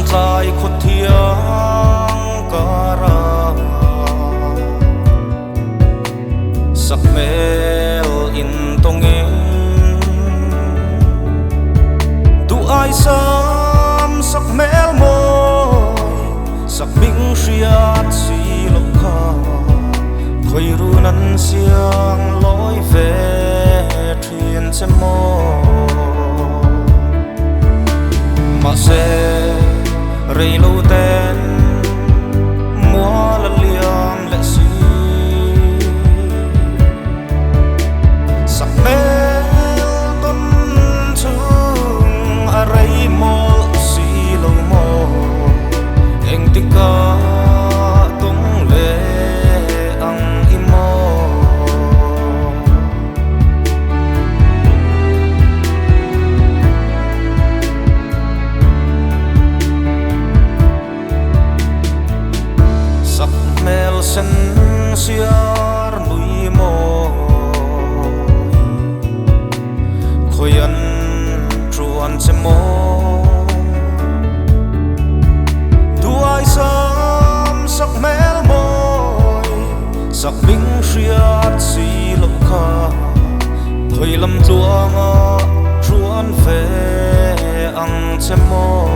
trai khuất thiêng cả ra sắc mel in tông em tu ai sam sắc mel môi sắc binh riat si lộc kha khơi ru nan siang lối về thuyền chém mò mà sẽ rơi lâu tên mua là liang lệ si sắc mel tâm thương à rơi mò si lâu mò anh tích ca tung lệ ang imo sắc mel sen siar nui mo khoi an truan che mo duai sam sắc mel môi sắc binh riat si lộc kha khoi lam chuang a truan ve ang che mo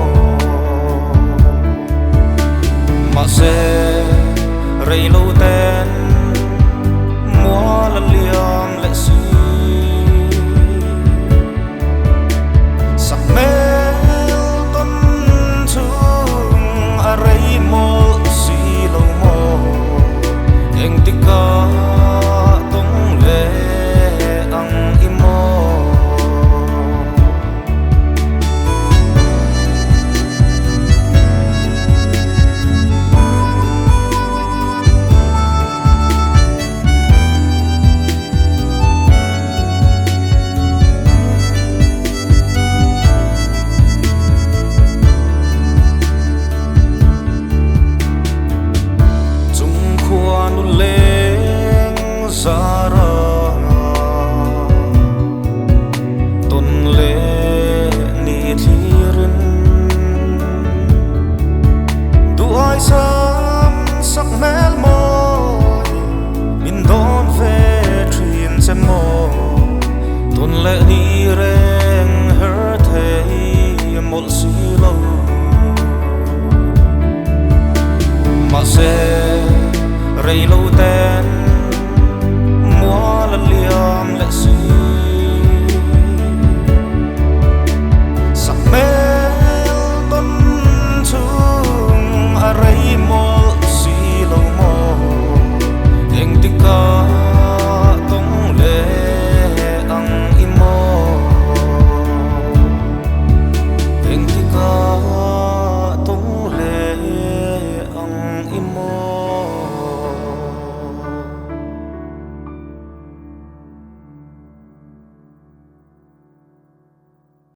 mà sẽ rơi lâu tên mua là liang lệ si sắc mel tâm thương à rơi mò si lâu mò anh tích ca tung lệ ang imo Zara tôn lệ ni thirin duai sam sắc mel môi min don ve thuyền xem mò tôn lệ ni reng her thei một si lâu mà sẽ rơi lâu tên